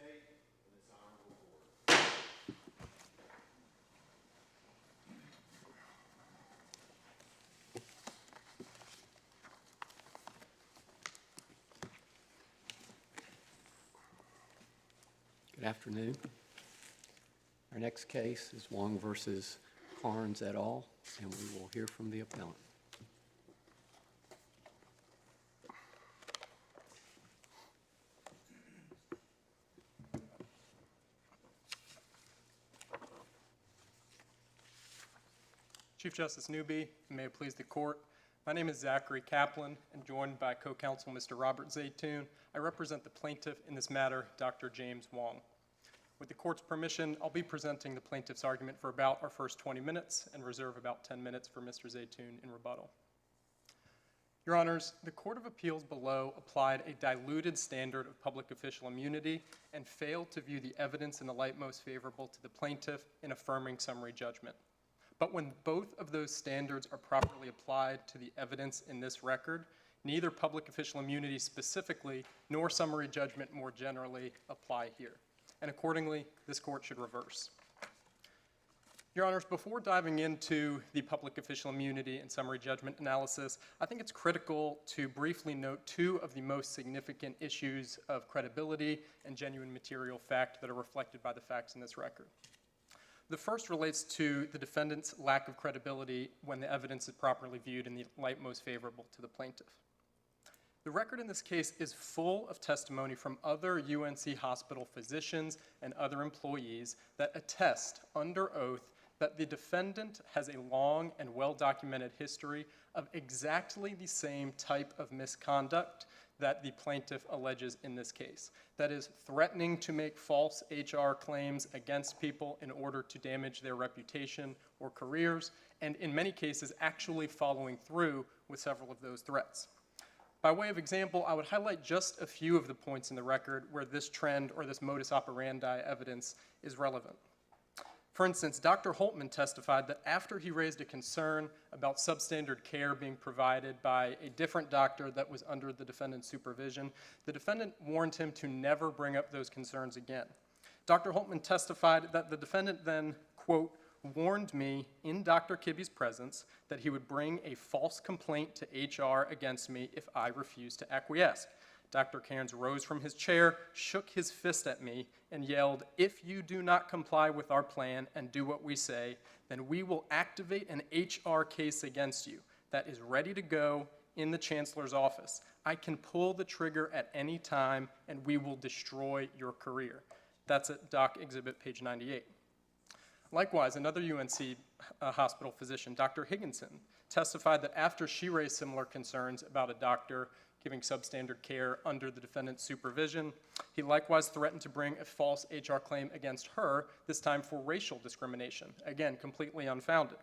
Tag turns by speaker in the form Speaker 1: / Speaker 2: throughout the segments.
Speaker 1: day in this honorable board.
Speaker 2: Good afternoon. Our next case is Hwang versus Cairns et al., and we will hear from the appellant.
Speaker 3: Chief Justice Newby, and may it please the court. My name is Zachary Kaplan, and joined by co-counsel Mr. Robert Zaytoon, I represent the plaintiff in this matter, Dr. James Hwang. With the court's permission, I'll be presenting the plaintiff's argument for about our first 20 minutes and reserve about 10 minutes for Mr. Zaytoon in rebuttal. Your Honors, the Court of Appeals below applied a diluted standard of public official immunity and failed to view the evidence in the light most favorable to the plaintiff in affirming summary judgment. But when both of those standards are properly applied to the evidence in this record, neither public official immunity specifically nor summary judgment more generally apply here. And accordingly, this court should reverse. Your Honors, before diving into the public official immunity and summary judgment analysis, I think it's critical to briefly note two of the most significant issues of credibility and genuine material fact that are reflected by the facts in this record. The first relates to the defendant's lack of credibility when the evidence is properly viewed in the light most favorable to the plaintiff. The record in this case is full of testimony from other UNC hospital physicians and other employees that attest under oath that the defendant has a long and well-documented history of exactly the same type of misconduct that the plaintiff alleges in this case. That is, threatening to make false HR claims against people in order to damage their reputation or careers, and in many cases actually following through with several of those threats. By way of example, I would highlight just a few of the points in the record where this trend or this modus operandi evidence is relevant. For instance, Dr. Holtman testified that after he raised a concern about substandard care being provided by a different doctor that was under the defendant's supervision, the defendant warned him to never bring up those concerns again. Dr. Holtman testified that the defendant then, quote, warned me in Dr. Kibbe's presence that he would bring a false complaint to HR against me if I refused to acquiesce. Dr. Cairns rose from his chair, shook his fist at me, and yelled, "If you do not comply with our plan and do what we say, then we will activate an HR case against you that is ready to go in the chancellor's office. I can pull the trigger at any time, and we will destroy your career." That's at Doc Exhibit page 98. Likewise, another UNC hospital physician, Dr. Higginson, testified that after she raised similar concerns about a doctor giving substandard care under the defendant's supervision, he likewise threatened to bring a false HR claim against her, this time for racial discrimination, again, completely unfounded.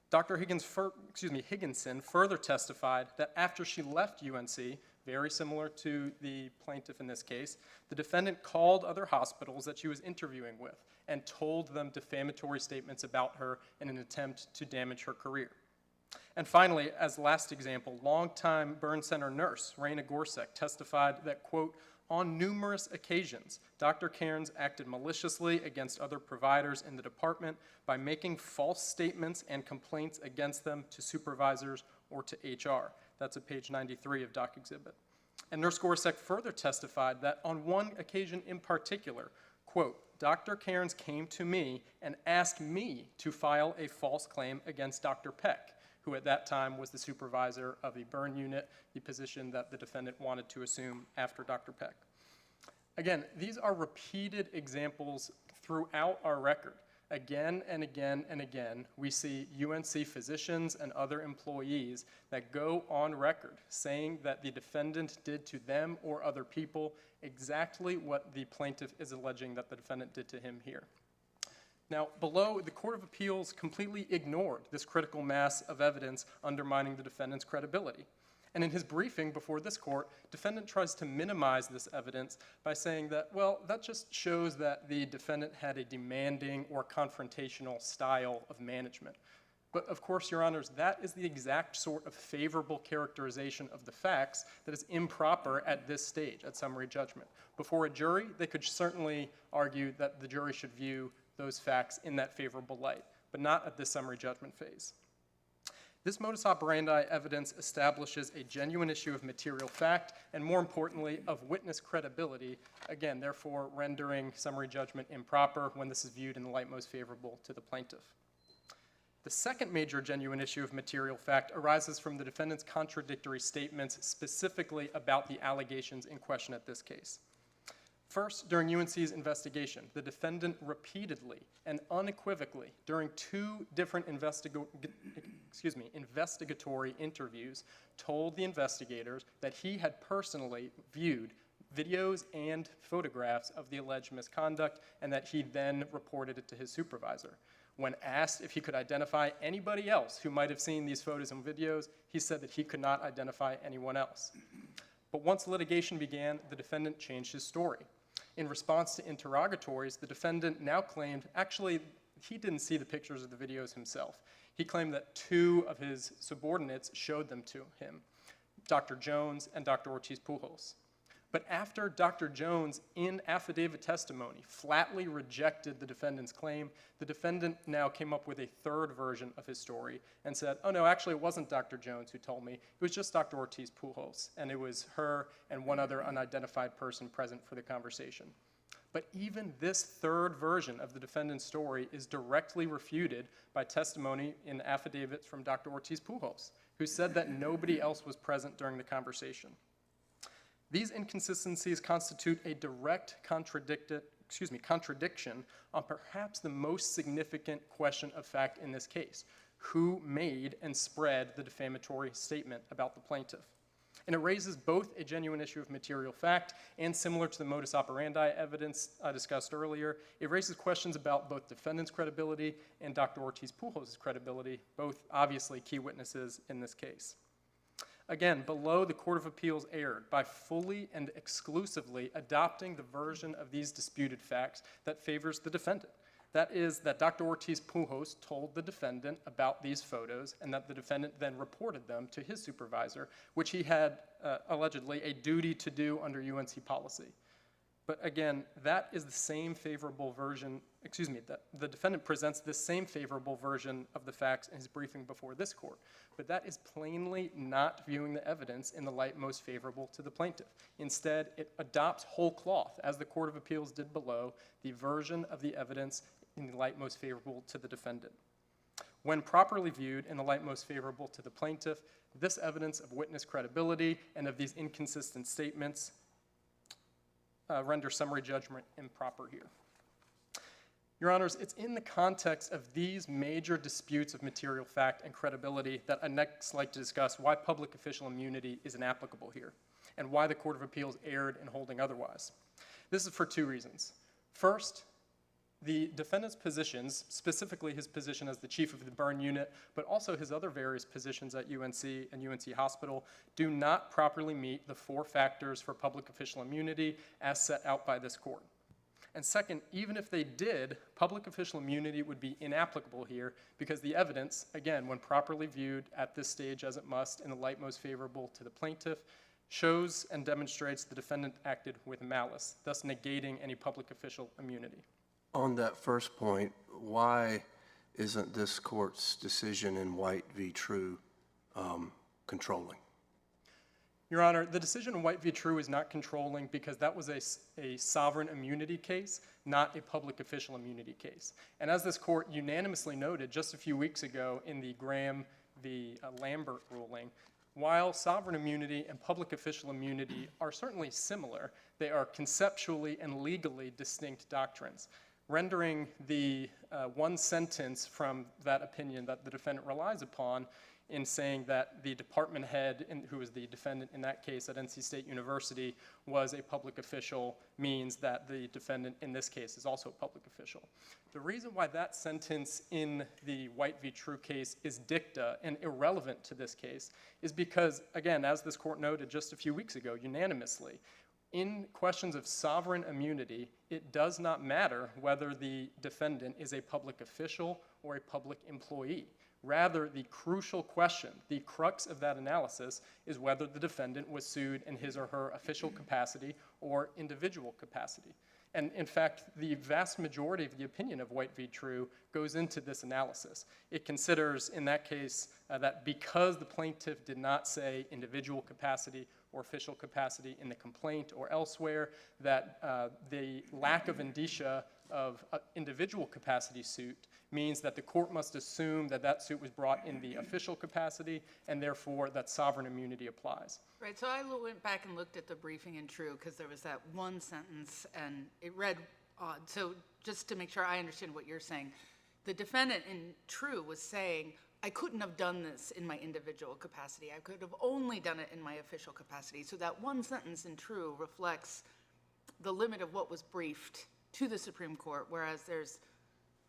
Speaker 3: Dr. Higginson further testified that after she left UNC, very similar to the plaintiff in this case, the defendant called other hospitals that she was interviewing with and told them defamatory statements about her in an attempt to damage her career. And finally, as last example, longtime burn center nurse Raina Gorsek testified that, quote, on numerous occasions, Dr. Cairns acted maliciously against other providers in the department by making false statements and complaints against them to supervisors or to HR. That's at page 93 of Doc Exhibit. And Nurse Gorsek further testified that on one occasion in particular, quote, Dr. Cairns came to me and asked me to file a false claim against Dr. Peck, who at that time was the supervisor of the burn unit, the position that the defendant wanted to assume after Dr. Peck. Again, these are repeated examples throughout our record. Again and again and again, we see UNC physicians and other employees that go on record saying that the defendant did to them or other people exactly what the plaintiff is alleging that the defendant did to him here. Now, below, the Court of Appeals completely ignored this critical mass of evidence undermining the defendant's credibility. And in his briefing before this court, defendant tries to minimize this evidence by saying that, well, that just shows that the defendant had a demanding or confrontational style of management. But of course, Your Honors, that is the exact sort of favorable characterization of the facts that is improper at this stage, at summary judgment. Before a jury, they could certainly argue that the jury should view those facts in that favorable light, but not at this summary judgment phase. This modus operandi evidence establishes a genuine issue of material fact and, more importantly, of witness credibility, again, therefore rendering summary judgment improper when this is viewed in the light most favorable to the plaintiff. The second major genuine issue of material fact arises from the defendant's contradictory statements specifically about the allegations in question at this case. First, during UNC's investigation, the defendant repeatedly and unequivocally, during two different investigatory interviews, told the investigators that he had personally viewed videos and photographs of the alleged misconduct and that he then reported it to his supervisor. When asked if he could identify anybody else who might have seen these photos and videos, he said that he could not identify anyone else. But once litigation began, the defendant changed his story. In response to interrogatories, the defendant now claimed, actually, he didn't see the pictures of the videos himself. He claimed that two of his subordinates showed them to him, Dr. Jones and Dr. Ortiz-Pujos. But after Dr. Jones, in affidavit testimony, flatly rejected the defendant's claim, the defendant now came up with a third version of his story and said, oh no, actually it wasn't Dr. Jones who told me, it was just Dr. Ortiz-Pujos, and it was her and one other unidentified person present for the conversation. But even this third version of the defendant's story is directly refuted by testimony in affidavits from Dr. Ortiz-Pujos, who said that nobody else was present during the conversation. These inconsistencies constitute a direct contradiction on perhaps the most significant question of fact in this case: who made and spread the defamatory statement about the plaintiff? And it raises both a genuine issue of material fact and, similar to the modus operandi evidence I discussed earlier, it raises questions about both defendant's credibility and Dr. Ortiz-Pujos' credibility, both obviously key witnesses in this case. Again, below, the Court of Appeals erred by fully and exclusively adopting the version of these disputed facts that favors the defendant. That is, that Dr. Ortiz-Pujos told the defendant about these photos and that the defendant then reported them to his supervisor, which he had allegedly a duty to do under UNC policy. But again, that is the same favorable version, that the defendant presents this same favorable version of the facts in his briefing before this court. But that is plainly not viewing the evidence in the light most favorable to the plaintiff. Instead, it adopts whole cloth, as the Court of Appeals did below, the version of the evidence in the light most favorable to the defendant. When properly viewed in the light most favorable to the plaintiff, this evidence of witness credibility and of these inconsistent statements render summary judgment improper here. Your Honors, it's in the context of these major disputes of material fact and credibility that I'd next like to discuss why public official immunity is inapplicable here and why the Court of Appeals erred in holding otherwise. This is for two reasons. First, the defendant's positions, specifically his position as the chief of the burn unit, but also his other various positions at UNC and UNC Hospital, do not properly meet the 4 factors for public official immunity as set out by this court. And second, even if they did, public official immunity would be inapplicable here because the evidence, again, when properly viewed at this stage as it must in the light most favorable to the plaintiff, shows and demonstrates the defendant acted with malice, thus negating any public official immunity.
Speaker 4: On that first point, why isn't this court's decision in White v. True controlling?
Speaker 3: Your Honor, the decision in White v. True is not controlling because that was a sovereign immunity case, not a public official immunity case. And as this court unanimously noted just a few weeks ago in the Graham v. Lambert ruling, while sovereign immunity and public official immunity are certainly similar, they are conceptually and legally distinct doctrines, rendering the one sentence from that opinion that the defendant relies upon in saying that the department head, who was the defendant in that case at NC State University, was a public official means that the defendant in this case is also a public official. The reason why that sentence in the White v. True case is dicta and irrelevant to this case is because, again, as this court noted just a few weeks ago unanimously, in questions of sovereign immunity, it does not matter whether the defendant is a public official or a public employee. Rather, the crucial question, the crux of that analysis, is whether the defendant was sued in his or her official capacity or individual capacity. And in fact, the vast majority of the opinion of White v. True goes into this analysis. It considers, in that case, that because the plaintiff did not say individual capacity or official capacity in the complaint or elsewhere, that the lack of indicia of individual capacity suit means that the court must assume that that suit was brought in the official capacity, and therefore that sovereign immunity applies.
Speaker 5: Right, so I went back and looked at the briefing in True because there was that one sentence and it read odd. So just to make sure I understand what you're saying, the defendant in True was saying, I couldn't have done this in my individual capacity. I could have only done it in my official capacity. So that one sentence in True reflects the limit of what was briefed to the Supreme Court, whereas there's,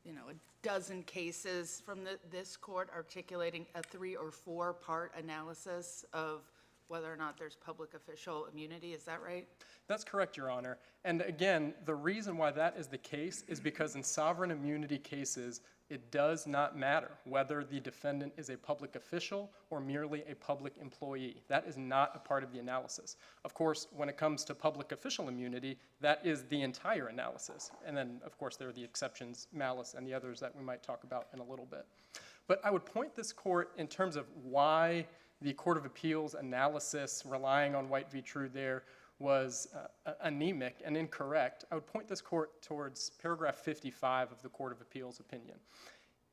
Speaker 5: a dozen cases from this court articulating a 3 or 4 part analysis of whether or not there's public official immunity. Is that right?
Speaker 3: That's correct, Your Honor. And again, the reason why that is the case is because in sovereign immunity cases, it does not matter whether the defendant is a public official or merely a public employee. That is not a part of the analysis. Of course, when it comes to public official immunity, that is the entire analysis. And then, of course, there are the exceptions, malice, and the others that we might talk about in a little bit. But I would point this court in terms of why the Court of Appeals analysis relying on White v. True there was anemic and incorrect. I would point this court towards paragraph 55 of the Court of Appeals opinion.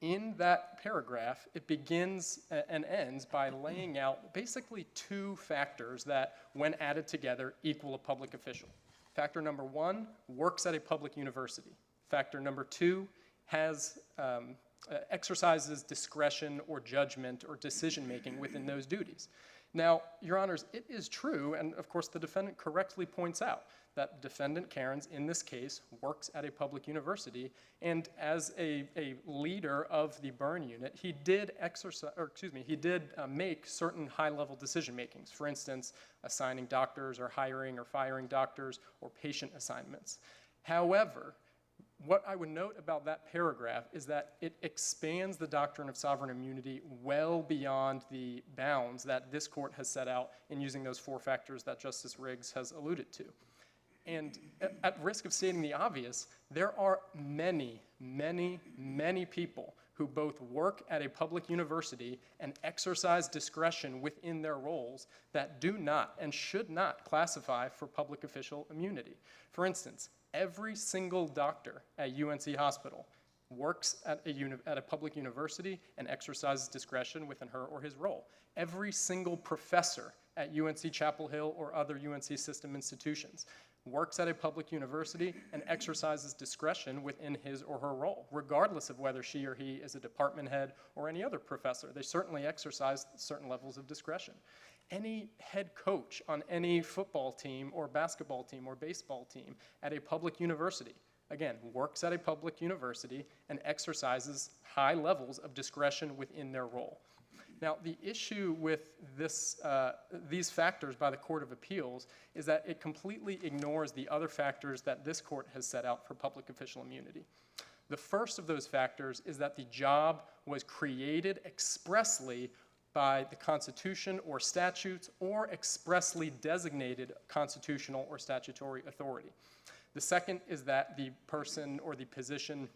Speaker 3: In that paragraph, it begins and ends by laying out basically 2 factors that, when added together, equal a public official. Factor number 1, works at a public university. Factor number 2, has exercises discretion or judgment or decision-making within those duties. Now, Your Honors, it is true, and of course the defendant correctly points out, that defendant Cairns, in this case, works at a public university, and as a leader of the burn unit, he did make certain high-level decision-makings. For instance, assigning doctors or hiring or firing doctors or patient assignments. However, what I would note about that paragraph is that it expands the doctrine of sovereign immunity well beyond the bounds that this court has set out in using those 4 factors that Justice Riggs has alluded to. And at risk of stating the obvious, there are many, many, many people who both work at a public university and exercise discretion within their roles that do not and should not classify for public official immunity. For instance, every single doctor at UNC Hospital works at a public university and exercises discretion within her or his role. Every single professor at UNC Chapel Hill or other UNC system institutions works at a public university and exercises discretion within his or her role, regardless of whether she or he is a department head or any other professor. They certainly exercise certain levels of discretion. Any head coach on any football team or basketball team or baseball team at a public university, again, works at a public university and exercises high levels of discretion within their role. Now, the issue with these factors by the Court of Appeals is that it completely ignores the other factors that this court has set out for public official immunity. The first of those factors is that the job was created expressly by the Constitution or statutes or expressly designated constitutional or statutory authority. The second is that the person or the position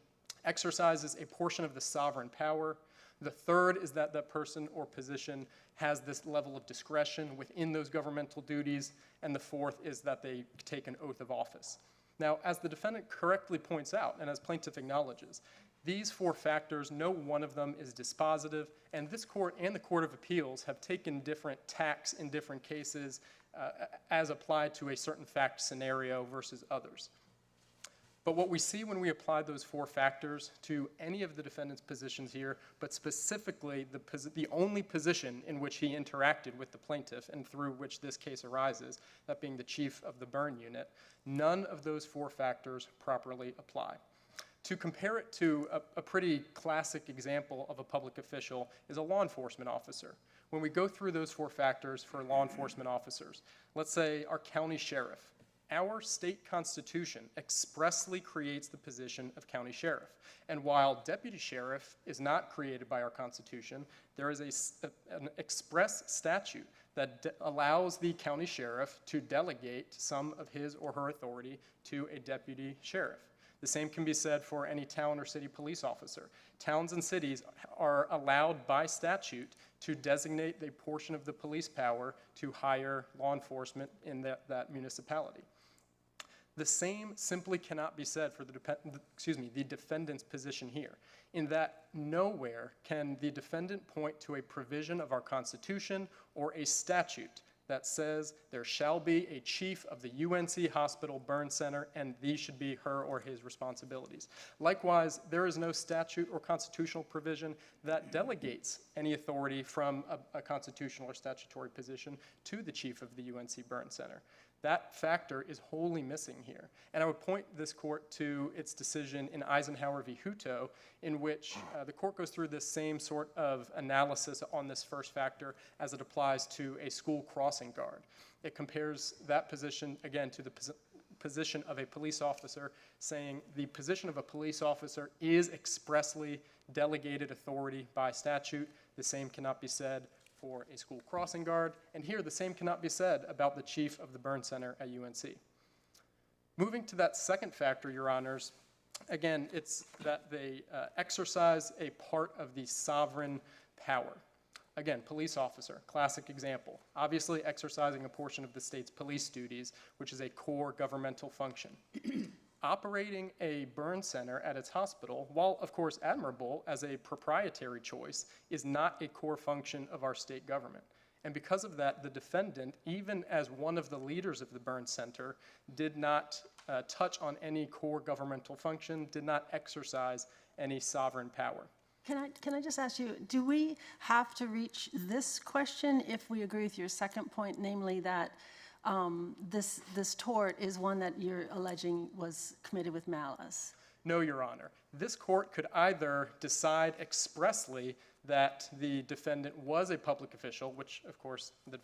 Speaker 3: exercises a portion of the sovereign power. The third is that that person or position has this level of discretion within those governmental duties. And the fourth is that they take an oath of office. Now, as the defendant correctly points out, and as plaintiff acknowledges, these 4 factors, no one of them is dispositive, and this court and the Court of Appeals have taken different tacks in different cases as applied to a certain fact scenario versus others. But what we see when we apply those 4 factors to any of the defendant's positions here, but specifically the only position in which he interacted with the plaintiff and through which this case arises, that being the chief of the burn unit, none of those 4 factors properly apply. To compare it to a pretty classic example of a public official is a law enforcement officer. When we go through those 4 factors for law enforcement officers, let's say our county sheriff Our state constitution expressly creates the position of county sheriff. And while deputy sheriff is not created by our constitution, there is an express statute that allows the county sheriff to delegate some of his or her authority to a deputy sheriff. The same can be said for any town or city police officer. Towns and cities are allowed by statute to designate a portion of the police power to hire law enforcement in that municipality. The same simply cannot be said for the defendant's position here, in that nowhere can the defendant point to a provision of our Constitution or a statute that says there shall be a chief of the UNC Hospital Burn Center and these should be her or his responsibilities. Likewise, there is no statute or constitutional provision that delegates any authority from a constitutional or statutory position to the chief of the UNC Burn Center. That factor is wholly missing here. And I would point this court to its decision in Eisenhower v. Hutto, in which the court goes through this same sort of analysis on this first factor as it applies to a school crossing guard. It compares that position, again, to the position of a police officer, saying the position of a police officer is expressly delegated authority by statute. The same cannot be said for a school crossing guard, and here the same cannot be said about the chief of the burn center at UNC. Moving to that second factor, Your Honors, again, it's that they exercise a part of the sovereign power. Again, police officer, classic example, obviously exercising a portion of the state's police duties, which is a core governmental function. Operating a burn center at its hospital, while of course admirable as a proprietary choice, is not a core function of our state government. And because of that, the defendant, even as one of the leaders of the burn center, did not touch on any core governmental function, did not exercise any sovereign power.
Speaker 6: Can I just ask you, do we have to reach this question if we agree with your second point, namely that this tort is one that you're alleging was committed with malice?
Speaker 3: No, Your Honor. This court could either decide expressly that the defendant was a public official, which of course the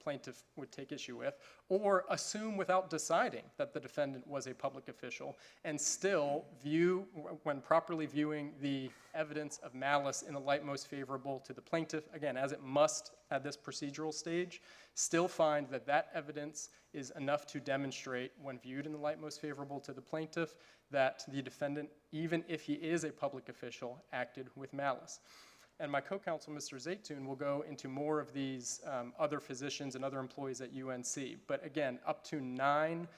Speaker 3: plaintiff would take issue with, or assume without deciding that the defendant was a public official and still view, when properly viewing the evidence of malice in the light most favorable to the plaintiff, again, as it must at this procedural stage, still find that that evidence is enough to demonstrate, when viewed in the light most favorable to the plaintiff, that the defendant, even if he is a public official, acted with malice. And my co-counsel, Mr. Zaytoun, will go into more of these other physicians and other employees at UNC. But again, up to 9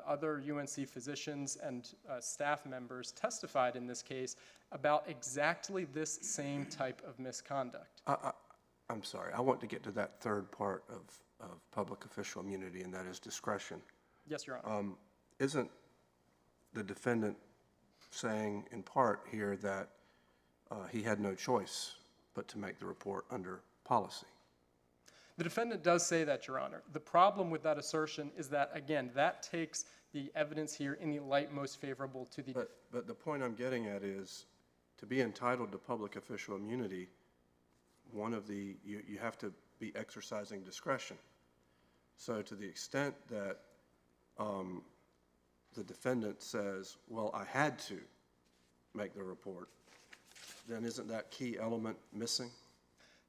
Speaker 3: other UNC physicians and staff members testified in this case about exactly this same type of misconduct.
Speaker 4: I'm sorry, I want to get to that third part of public official immunity, and that is discretion.
Speaker 3: Yes, Your Honor.
Speaker 4: Isn't the defendant saying in part here that he had no choice but to make the report under policy?
Speaker 3: The defendant does say that, Your Honor. The problem with that assertion is that, again, that takes the evidence here in the light most favorable to the...
Speaker 4: But the point I'm getting at is, to be entitled to public official immunity, you have to be exercising discretion. So to the extent that the defendant says, well, I had to make the report, then isn't that key element missing?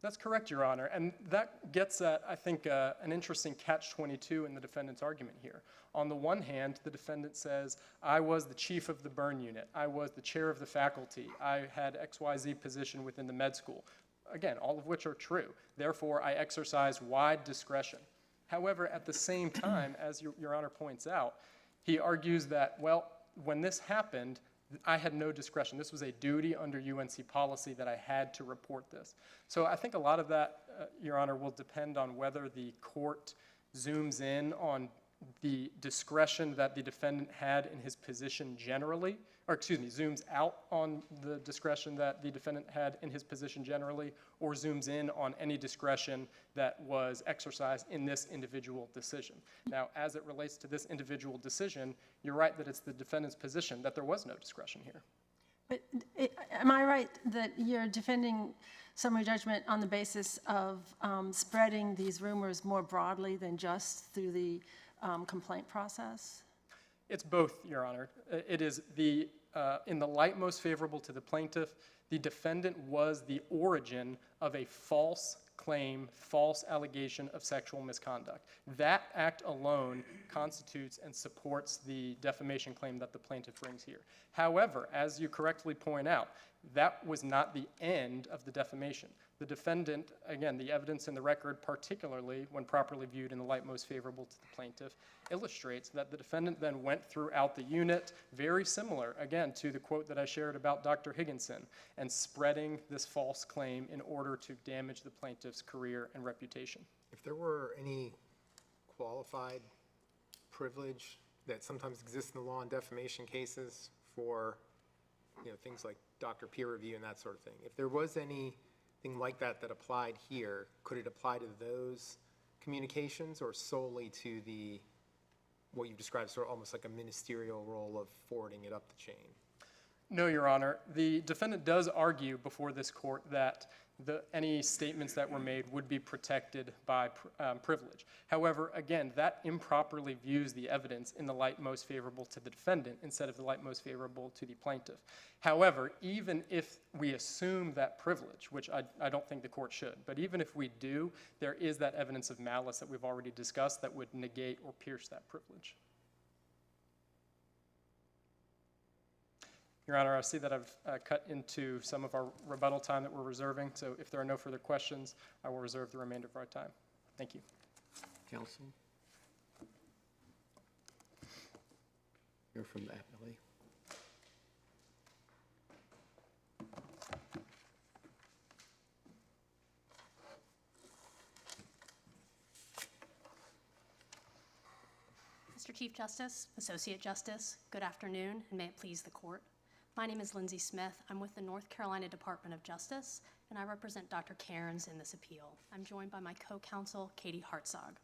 Speaker 3: That's correct, Your Honor. And that gets at, I think, an interesting catch-22 in the defendant's argument here. On the one hand, the defendant says, I was the chief of the burn unit. I was the chair of the faculty. I had XYZ position within the med school. Again, all of which are true. Therefore, I exercise wide discretion. However, at the same time, as Your Honor points out, he argues that, well, when this happened, I had no discretion. This was a duty under UNC policy that I had to report this. So I think a lot of that, Your Honor, will depend on whether the court zooms in on the discretion that the defendant had in his position generally, or zooms out on the discretion that the defendant had in his position generally, or zooms in on any discretion that was exercised in this individual decision. Now, as it relates to this individual decision, you're right that it's the defendant's position that there was no discretion here.
Speaker 6: But am I right that you're defending summary judgment on the basis of spreading these rumors more broadly than just through the complaint process?
Speaker 3: It's both, Your Honor. It is in the light most favorable to the plaintiff, the defendant was the origin of a false claim, false allegation of sexual misconduct. That act alone constitutes and supports the defamation claim that the plaintiff brings here. However, as you correctly point out, that was not the end of the defamation. The defendant, again, the evidence in the record, particularly when properly viewed in the light most favorable to the plaintiff, illustrates that the defendant then went throughout the unit, very similar, again, to the quote that I shared about Dr. Higginson, and spreading this false claim in order to damage the plaintiff's career and reputation.
Speaker 7: If there were any qualified privilege that sometimes exists in the law in defamation cases for, things like doctor peer review and that sort of thing, if there was anything like that that applied here, could it apply to those communications or solely to what you described sort of almost like a ministerial role of forwarding it up the chain?
Speaker 3: No, Your Honor. The defendant does argue before this court that any statements that were made would be protected by privilege. However, again, that improperly views the evidence in the light most favorable to the defendant instead of the light most favorable to the plaintiff. However, even if we assume that privilege, which I don't think the court should, but even if we do, there is that evidence of malice that we've already discussed that would negate or pierce that privilege. Your Honor, I see that I've cut into some of our rebuttal time that we're reserving, so if there are no further questions, I will reserve the remainder of our time. Thank you.
Speaker 2: Counsel? Hear from the appellee.
Speaker 8: Mr. Chief Justice, Associate Justice, good afternoon, and may it please the court. My name is Lindsay Smith. I'm with the North Carolina Department of Justice, and I represent Dr. Cairns in this appeal. I'm joined by my co-counsel, Katie Hartzog.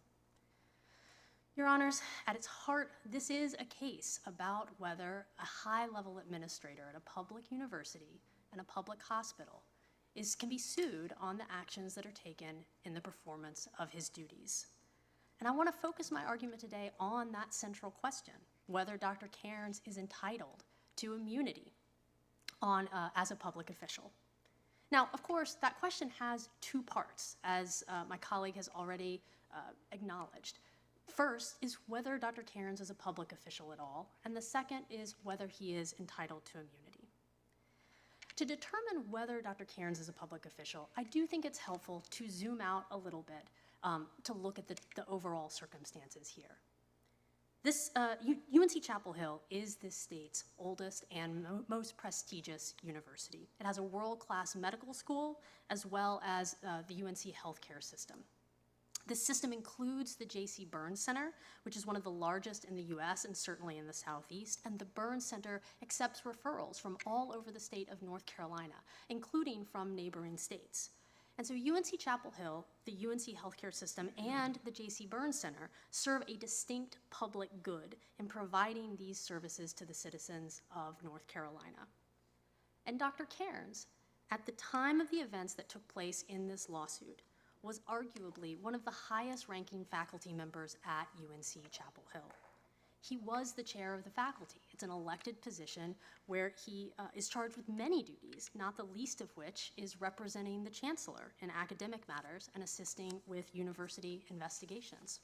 Speaker 8: Your Honors, at its heart, this is a case about whether a high-level administrator at a public university and a public hospital can be sued on the actions that are taken in the performance of his duties. And I want to focus my argument today on that central question, whether Dr. Cairns is entitled to immunity as a public official. Now, of course, that question has two parts, as my colleague has already acknowledged. First is whether Dr. Cairns is a public official at all, and the second is whether he is entitled to immunity. To determine whether Dr. Cairns is a public official, I do think it's helpful to zoom out a little bit to look at the overall circumstances here. This UNC Chapel Hill is this state's oldest and most prestigious university. It has a world-class medical school as well as the UNC healthcare system. This system includes the J.C. Burns Center, which is one of the largest in the U.S. and certainly in the Southeast, and the Burns Center accepts referrals from all over the state of North Carolina, including from neighboring states. And so UNC Chapel Hill, the UNC healthcare system, and the J.C. Burns Center serve a distinct public good in providing these services to the citizens of North Carolina. And Dr. Cairns, at the time of the events that took place in this lawsuit, was arguably one of the highest-ranking faculty members at UNC Chapel Hill. He was the chair of the faculty. It's an elected position where he is charged with many duties, not the least of which is representing the chancellor in academic matters and assisting with university investigations.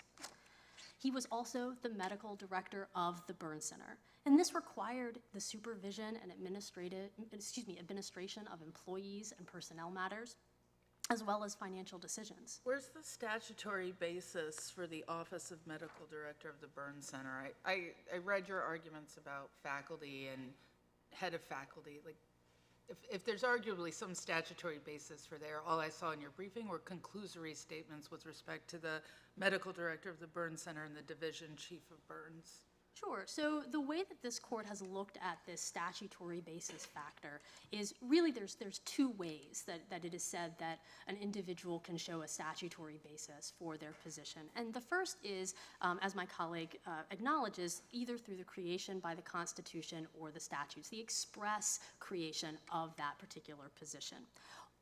Speaker 8: He was also the medical director of the Burns Center, and this required the supervision and administration of employees and personnel matters, as well as financial decisions.
Speaker 5: Where's the statutory basis for the Office of Medical Director of the Burns Center? I read your arguments about faculty and head of faculty. Like, if there's arguably some statutory basis for there, all I saw in your briefing were conclusory statements with respect to the medical director of the Burns Center and the division chief of Burns.
Speaker 8: Sure. So the way that this court has looked at this statutory basis factor is really there's two ways that it is said that an individual can show a statutory basis for their position. And the first is, as my colleague acknowledges, either through the creation by the Constitution or the statutes, the express creation of that particular position.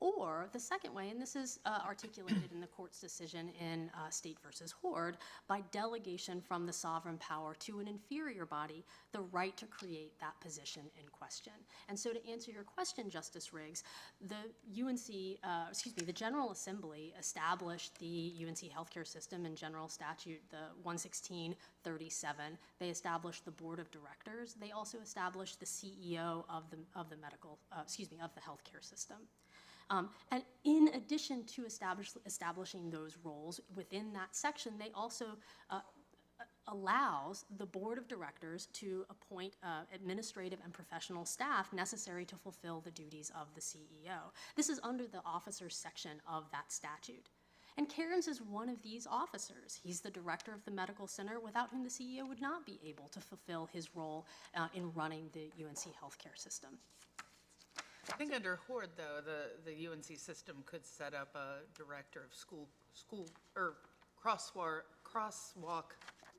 Speaker 8: Or the second way, and this is articulated in the court's decision in State versus Horde, by delegation from the sovereign power to an inferior body, the right to create that position in question. And so to answer your question, Justice Riggs, the the General Assembly established the UNC healthcare system in General Statute, the 11637. They established the board of directors. They also established the CEO of the healthcare system. And in addition to establishing those roles within that section, they also allows the board of directors to appoint administrative and professional staff necessary to fulfill the duties of the CEO. This is under the officers section of that statute. And Cairns is one of these officers. He's the director of the medical center, without whom the CEO would not be able to fulfill his role in running the UNC healthcare system.
Speaker 5: I think under Horde, though, the UNC system could set up a director of school or crosswalk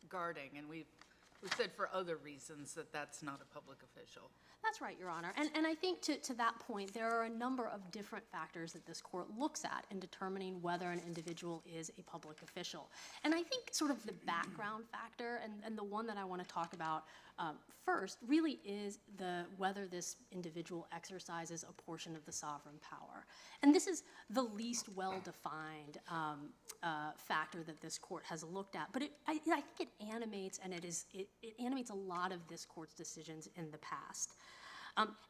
Speaker 5: guarding, and we've said for other reasons that that's not a public official.
Speaker 8: That's right, Your Honor. And I think to that point, there are a number of different factors that this court looks at in determining whether an individual is a public official. And I think sort of the background factor, and the one that I want to talk about first, really is whether this individual exercises a portion of the sovereign power. And this is the least well-defined factor that this court has looked at. But I think it animates, and it animates a lot of this court's decisions in the past.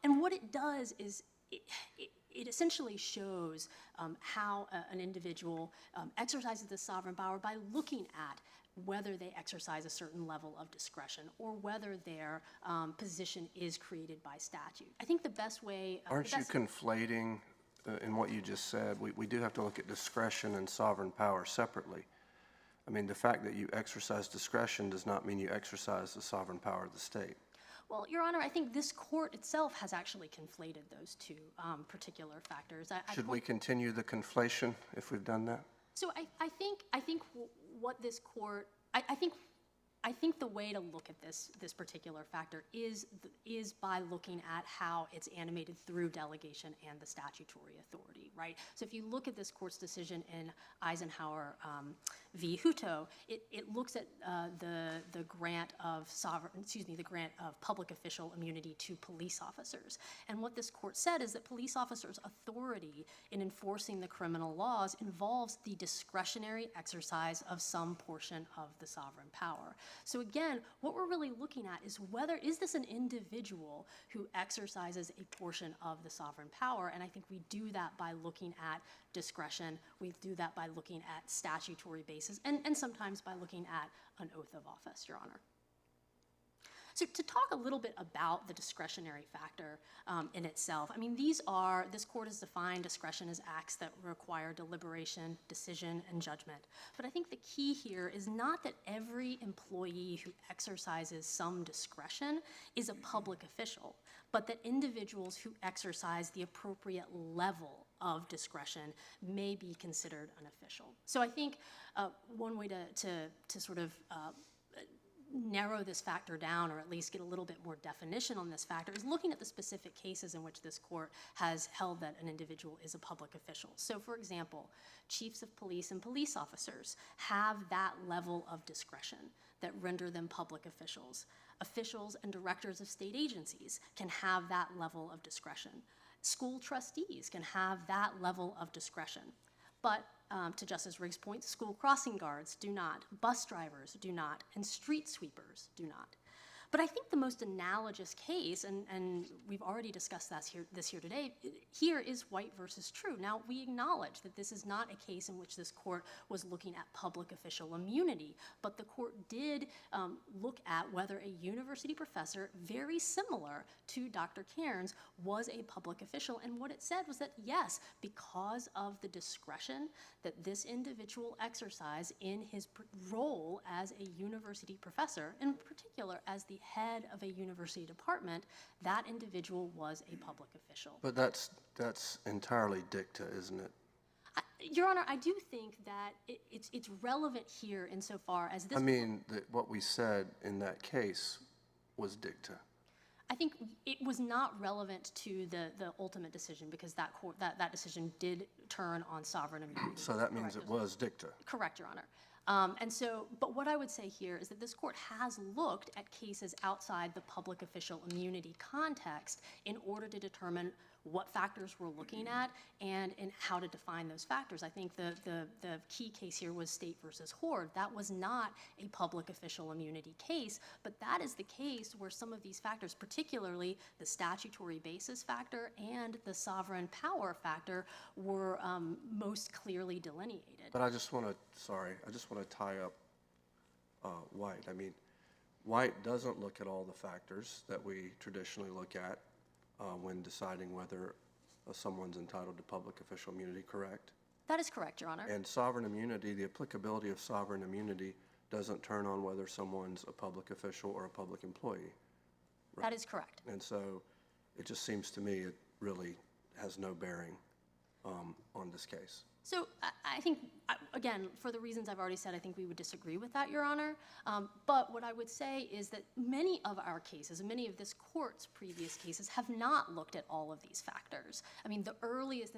Speaker 8: And what it does is it essentially shows how an individual exercises the sovereign power by looking at whether they exercise a certain level of discretion or whether their position is created by statute. I think the best way...
Speaker 4: Aren't you conflating in what you just said? We do have to look at discretion and sovereign power separately. I mean, the fact that you exercise discretion does not mean you exercise the sovereign power of the state.
Speaker 8: Well, Your Honor, I think this court itself has actually conflated those two particular factors.
Speaker 4: Should we continue the conflation if we've done that?
Speaker 8: So I think what this court, I think the way to look at this particular factor is by looking at how it's animated through delegation and the statutory authority, right? So if you look at this court's decision in Eisenhower v. Hutto, it looks at the grant of public official immunity to police officers. And what this court said is that police officers' authority in enforcing the criminal laws involves the discretionary exercise of some portion of the sovereign power. So again, what we're really looking at is is this an individual who exercises a portion of the sovereign power? And I think we do that by looking at discretion. We do that by looking at statutory basis and sometimes by looking at an oath of office, Your Honor. So to talk a little bit about the discretionary factor in itself, I mean, this court has defined discretion as acts that require deliberation, decision, and judgment. But I think the key here is not that every employee who exercises some discretion is a public official, but that individuals who exercise the appropriate level of discretion may be considered an official. So I think one way to sort of narrow this factor down, or at least get a little bit more definition on this factor, is looking at the specific cases in which this court has held that an individual is a public official. So for example, chiefs of police and police officers have that level of discretion that render them public officials. Officials and directors of state agencies can have that level of discretion. School trustees can have that level of discretion. But to Justice Riggs' point, school crossing guards do not, bus drivers do not, and street sweepers do not. But I think the most analogous case, and we've already discussed this here today, here is White versus True. Now, we acknowledge that this is not a case in which this court was looking at public official immunity, but the court did look at whether a university professor, very similar to Dr. Cairns, was a public official. And what it said was that, yes, because of the discretion that this individual exercised in his role as a university professor, in particular as the head of a university department, that individual was a public official.
Speaker 4: But that's entirely dicta, isn't it?
Speaker 8: Your Honor, I do think that it's relevant here insofar as this...
Speaker 4: I mean, what we said in that case was dicta.
Speaker 8: I think it was not relevant to the ultimate decision because that decision did turn on sovereign immunity.
Speaker 4: So that means it was dicta.
Speaker 8: Correct, Your Honor. But what I would say here is that this court has looked at cases outside the public official immunity context in order to determine what factors we're looking at and how to define those factors. I think the key case here was State versus Horde. That was not a public official immunity case, but that is the case where some of these factors, particularly the statutory basis factor and the sovereign power factor, were most clearly delineated.
Speaker 4: But I just want to tie up White. I mean, White doesn't look at all the factors that we traditionally look at when deciding whether someone's entitled to public official immunity, correct?
Speaker 8: That is correct, Your Honor.
Speaker 4: And sovereign immunity, the applicability of sovereign immunity doesn't turn on whether someone's a public official or a public employee.
Speaker 8: That is correct.
Speaker 4: And so it just seems to me it really has no bearing on this case.
Speaker 8: So I think, again, for the reasons I've already said, I think we would disagree with that, Your Honor. But what I would say is that many of our cases, and many of this court's previous cases, have not looked at all of these factors. I mean, the earliest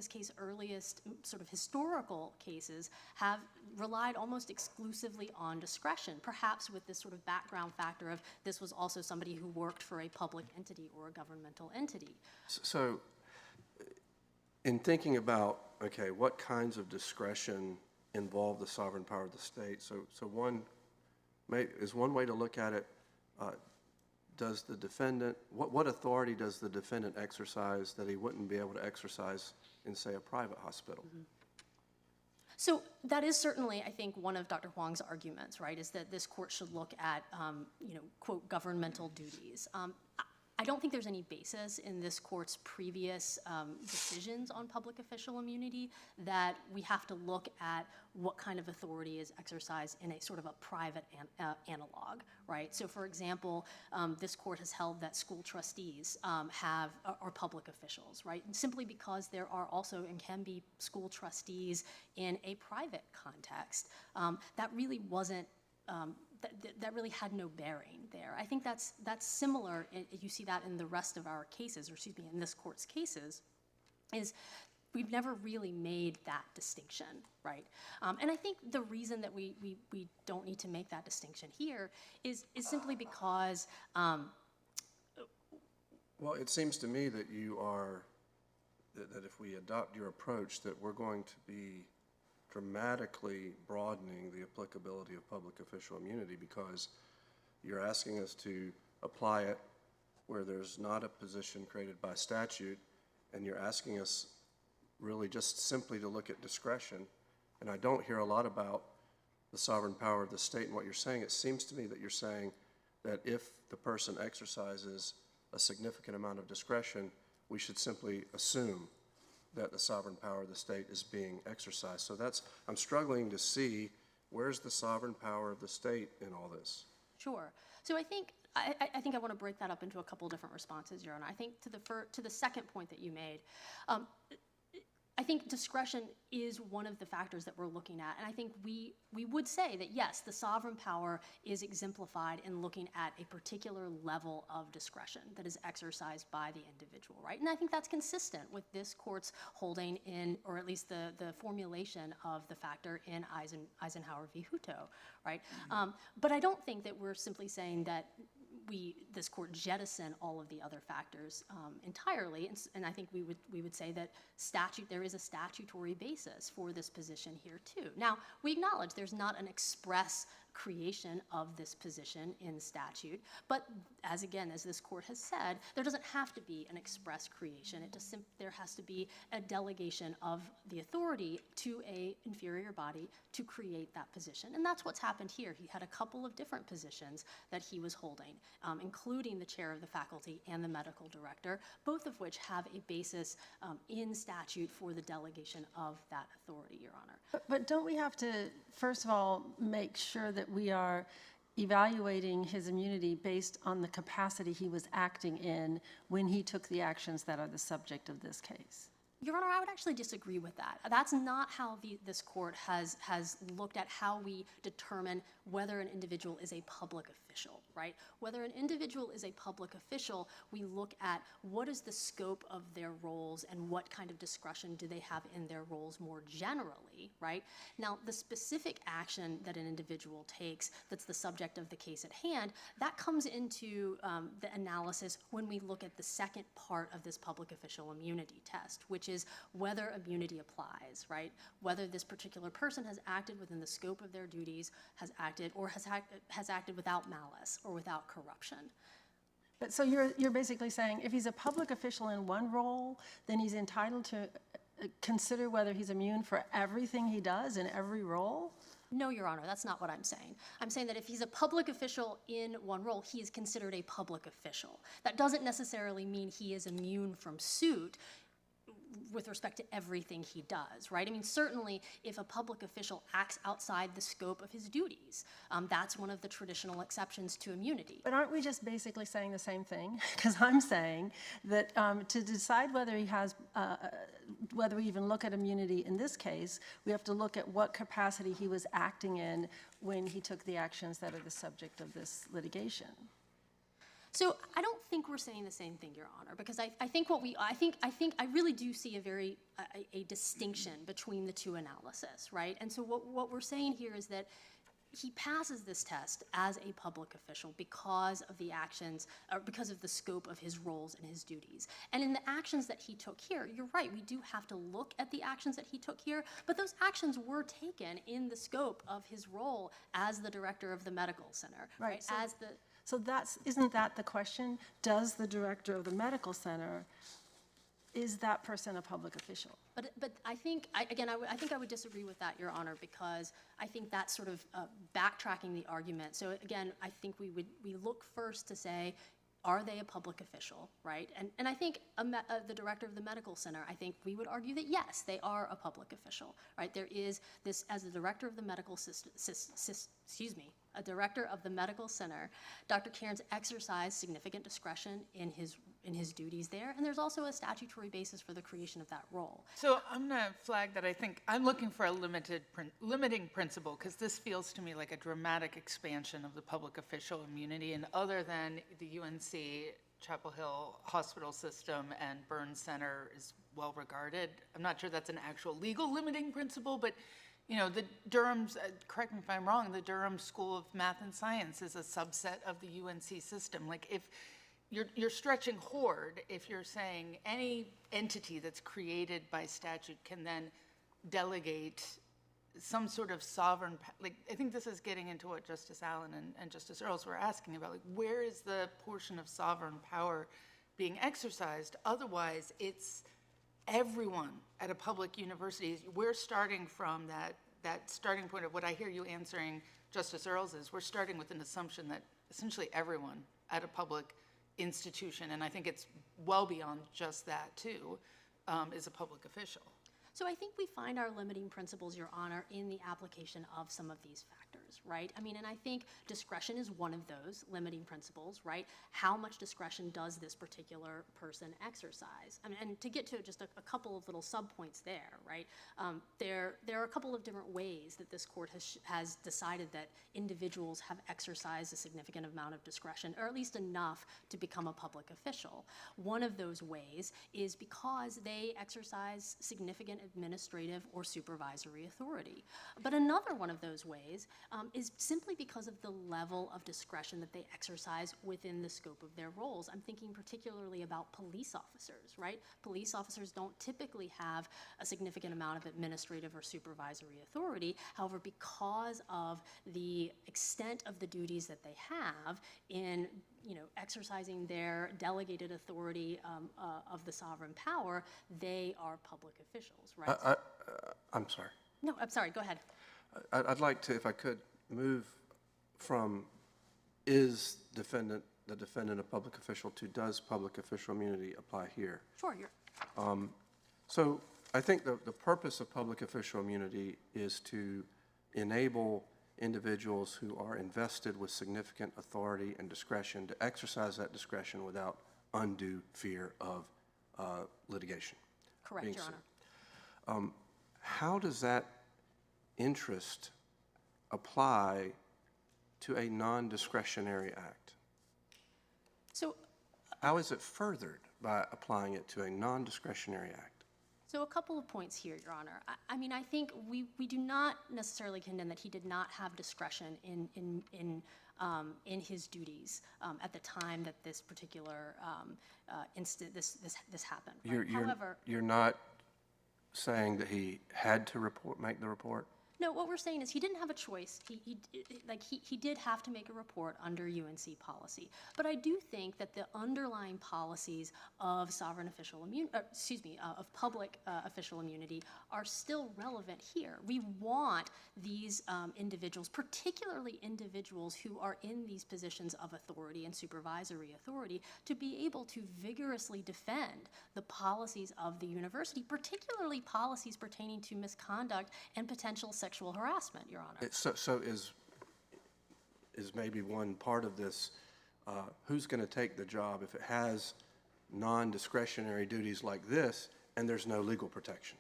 Speaker 8: sort of historical cases have relied almost exclusively on discretion, perhaps with this sort of background factor of this was also somebody who worked for a public entity or a governmental entity.
Speaker 4: So in thinking about, okay, what kinds of discretion involve the sovereign power of the state? So one way to look at it, does the defendant, what authority does the defendant exercise that he wouldn't be able to exercise in, say, a private hospital?
Speaker 8: Mm-hmm. So that is certainly, I think, one of Dr. Hwang's arguments, right, is that this court should look at, quote, governmental duties. I don't think there's any basis in this court's previous decisions on public official immunity that we have to look at what kind of authority is exercised in a sort of a private analog, right? So, for example, this court has held that school trustees are public officials, right? And simply because there are also and can be school trustees in a private context, that really wasn't. That really had no bearing there. I think that's similar. You see that in the rest of our cases, or excuse me, in this court's cases, is we've never really made that distinction, right? And I think the reason that we don't need to make that distinction here is simply because.
Speaker 4: Well, it seems to me that that if we adopt your approach, that we're going to be dramatically broadening the applicability of public official immunity because you're asking us to apply it where there's not a position created by statute, and you're asking us really just simply to look at discretion. And I don't hear a lot about the sovereign power of the state and what you're saying. It seems to me that you're saying that if the person exercises a significant amount of discretion, we should simply assume that the sovereign power of the state is being exercised. So I'm struggling to see where's the sovereign power of the state in all this.
Speaker 8: Sure. So I think I want to break that up into a couple different responses, Your Honor. I think to the second point that you made, I think discretion is one of the factors that we're looking at. And I think we would say that, yes, the sovereign power is exemplified in looking at a particular level of discretion that is exercised by the individual, right? And I think that's consistent with this court's holding in, or at least the formulation of the factor in Eisenhower v. Hutto, right? Mm-hmm. But I don't think that we're simply saying that this court jettison all of the other factors entirely, and I think we would say that there is a statutory basis for this position here too. Now, we acknowledge there's not an express creation of this position in statute, but as this court has said, there doesn't have to be an express creation. There has to be a delegation of the authority to an inferior body to create that position, and that's what's happened here. He had a couple of different positions that he was holding, including the chair of the faculty and the medical director, both of which have a basis in statute for the delegation of that authority, Your Honor.
Speaker 6: But don't we have to, first of all, make sure that we are evaluating his immunity based on the capacity he was acting in when he took the actions that are the subject of this case?
Speaker 8: Your Honor, I would actually disagree with that. That's not how this court has looked at how we determine whether an individual is a public official, right? Whether an individual is a public official, we look at what is the scope of their roles and what kind of discretion do they have in their roles more generally, right? Now, the specific action that an individual takes that's the subject of the case at hand, that comes into the analysis when we look at the second part of this public official immunity test, which is whether immunity applies, right? Whether this particular person has acted within the scope of their duties, has acted without malice or without corruption.
Speaker 6: But so you're basically saying if he's a public official in one role, then he's entitled to consider whether he's immune for everything he does in every role?
Speaker 8: No, Your Honor, that's not what I'm saying. I'm saying that if he's a public official in one role, he is considered a public official. That doesn't necessarily mean he is immune from suit with respect to everything he does, right? I mean, certainly if a public official acts outside the scope of his duties, that's one of the traditional exceptions to immunity.
Speaker 6: But aren't we just basically saying the same thing? Because I'm saying that to decide whether he has, whether we even look at immunity in this case, we have to look at what capacity he was acting in when he took the actions that are the subject of this litigation.
Speaker 8: So I don't think we're saying the same thing, Your Honor, because I think I really do see a distinction between the two analysis, right? And so what we're saying here is that he passes this test as a public official because of the actions, or because of the scope of his roles and his duties. And in the actions that he took here, you're right, we do have to look at the actions that he took here, but those actions were taken in the scope of his role as the director of the medical center, right?
Speaker 6: So isn't that the question? Does the director of the medical center, is that person a public official?
Speaker 8: But I think, I think I would disagree with that, Your Honor, because I think that's sort of backtracking the argument. So again, I think we look first to say, are they a public official, right? And I think the director of the medical center, I think we would argue that yes, they are a public official, right? There is this, as the director of the medical a director of the medical center, Dr. Cairns exercised significant discretion in his duties there, and there's also a statutory basis for the creation of that role.
Speaker 9: So I'm going to flag that I think I'm looking for a limiting principle, because this feels to me like a dramatic expansion of the public official immunity, and other than the UNC Chapel Hill hospital system and Burns Center is well regarded. I'm not sure that's an actual legal limiting principle, but you know, the Durham's, correct me if I'm wrong, the Durham School of Math and Science is a subset of the UNC system. Like if you're stretching hoard, if you're saying any entity that's created by statute can then delegate some sort of sovereign, like I think this is getting into what Justice Allen and Justice Earls were asking about, like where is the portion of sovereign power being exercised? Otherwise, it's everyone at a public university. We're starting from that starting point of what I hear you answering, Justice Earls, is we're starting with an assumption that essentially everyone at a public institution, and I think it's well beyond just that too, is a public official.
Speaker 8: So I think we find our limiting principles, Your Honor, in the application of some of these factors, right? I mean, and I think discretion is one of those limiting principles, right? How much discretion does this particular person exercise? I mean, and to get to just a couple of little subpoints there, right? There are a couple of different ways that this court has decided that individuals have exercised a significant amount of discretion, or at least enough to become a public official. One of those ways is because they exercise significant administrative or supervisory authority. But another one of those ways is simply because of the level of discretion that they exercise within the scope of their roles. I'm thinking particularly about police officers, right? Police officers don't typically have a significant amount of administrative or supervisory authority. However, because of the extent of the duties that they have in exercising their delegated authority of the sovereign power, they are public officials, right?
Speaker 4: I'm sorry.
Speaker 8: No, I'm sorry, go ahead.
Speaker 4: I'd like to, if I could, move from is the defendant a public official to does public official immunity apply here?
Speaker 8: Sure.
Speaker 4: So I think the purpose of public official immunity is to enable individuals who are invested with significant authority and discretion to exercise that discretion without undue fear of litigation.
Speaker 8: Correct,
Speaker 4: being
Speaker 8: Your
Speaker 4: sued.
Speaker 8: Honor.
Speaker 4: How does that interest apply to a non-discretionary act?
Speaker 8: So
Speaker 4: How is it furthered by applying it to a non-discretionary act?
Speaker 8: So a couple of points here, Your Honor. I mean, I think we do not necessarily contend that he did not have discretion in his duties at the time that this particular this happened. Right? However,
Speaker 4: You're not saying that he had to make the report?
Speaker 8: no, what we're saying is he didn't have a choice. He did have to make a report under UNC policy. But I do think that the underlying policies of sovereign official of public official immunity are still relevant here. We want these individuals, particularly individuals who are in these positions of authority and supervisory authority, to be able to vigorously defend the policies of the university, particularly policies pertaining to misconduct and potential sexual harassment, Your Honor.
Speaker 4: So is maybe one part of this, who's going to take the job if it has non-discretionary duties like this and there's no legal protection?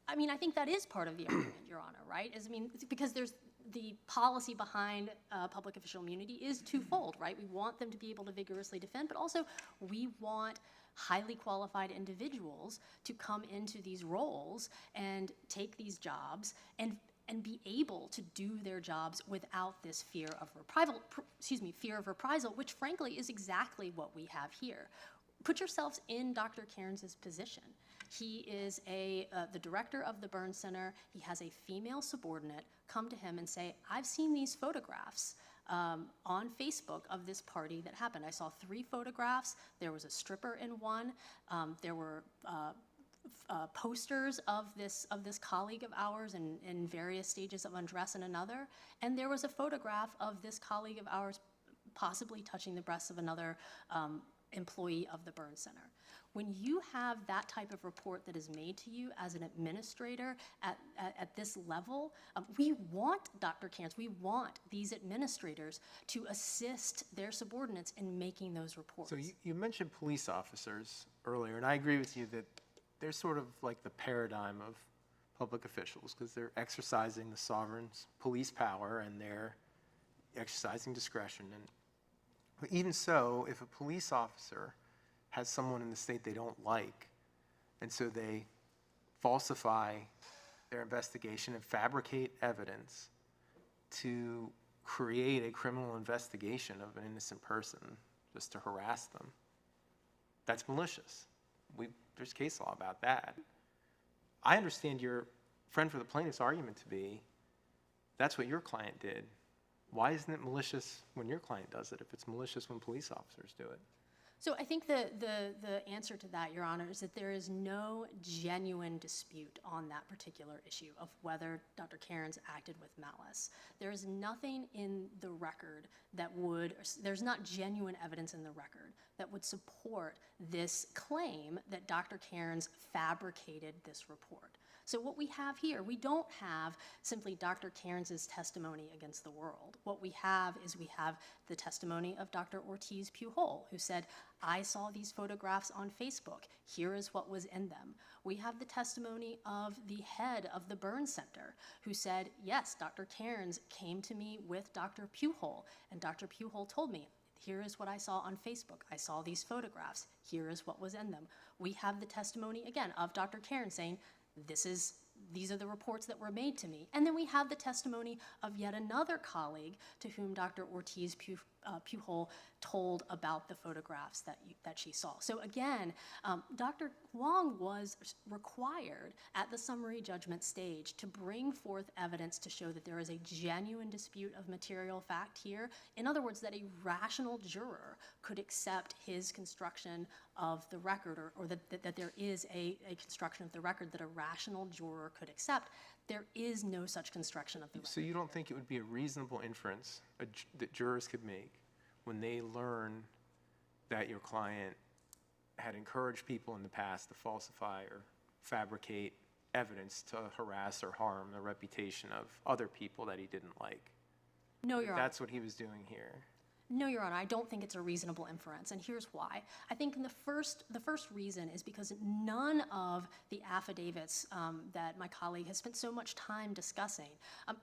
Speaker 8: I mean, I think that is part of the argument, Your Honor, right? Because there's the policy behind public official immunity is twofold, right? We want them to be able to vigorously defend, but also we want highly qualified individuals to come into these roles and take these jobs and be able to do their jobs without this fear of reprisal, which frankly is exactly what we have here. Put yourselves in Dr. Cairns' position. He is the director of the Burn Center. He has a female subordinate come to him and say, I've seen these photographs on Facebook of this party that happened. I saw 3 photographs. There was a stripper in one. There were posters of this colleague of ours in various stages of undress in another. And there was a photograph of this colleague of ours possibly touching the breasts of another employee of the Burn Center. When you have that type of report that is made to you as an administrator at this level, we want Dr. Cairns, we want these administrators to assist their subordinates in making those reports.
Speaker 7: So you mentioned police officers earlier, and I agree with you that they're sort of like the paradigm of public officials because they're exercising the sovereign's police power and they're exercising discretion. But even so, if a police officer has someone in the state they don't like, and so they falsify their investigation and fabricate evidence to create a criminal investigation of an innocent person just to harass them, that's malicious. There's case law about that. I understand your friend for the plaintiff's argument to be, that's what your client did. Why isn't it malicious when your client does it if it's malicious when police officers do it?
Speaker 8: So I think the answer to that, Your Honor, is that there is no genuine dispute on that particular issue of whether Dr. Cairns acted with malice. There is nothing in the record there's not genuine evidence in the record that would support this claim that Dr. Cairns fabricated this report. So what we have here, we don't have simply Dr. Cairns' testimony against the world. What we have is the testimony of Dr. Ortiz Pujol, who said, I saw these photographs on Facebook. Here is what was in them. We have the testimony of the head of the Burn Center, who said, yes, Dr. Cairns came to me with Dr. Pujol, and Dr. Pujol told me, here is what I saw on Facebook. I saw these photographs. Here is what was in them. We have the testimony, again, of Dr. Cairns saying, these are the reports that were made to me. And then we have the testimony of yet another colleague to whom Dr. Ortiz Pujol told about the photographs that she saw. So again, Dr. Hwang was required at the summary judgment stage to bring forth evidence to show that there is a genuine dispute of material fact here. In other words, that a rational juror could accept his construction of the record, or that there is a construction of the record that a rational juror could accept. There is no such construction of the record.
Speaker 7: So you don't think it would be a reasonable inference that jurors could make when they learn that your client had encouraged people in the past to falsify or fabricate evidence to harass or harm the reputation of other people that he didn't like?
Speaker 8: No, Your Honor.
Speaker 7: That's what he was doing here.
Speaker 8: No, Your Honor, I don't think it's a reasonable inference, and here's why. I think the first reason is because none of the affidavits that my colleague has spent so much time discussing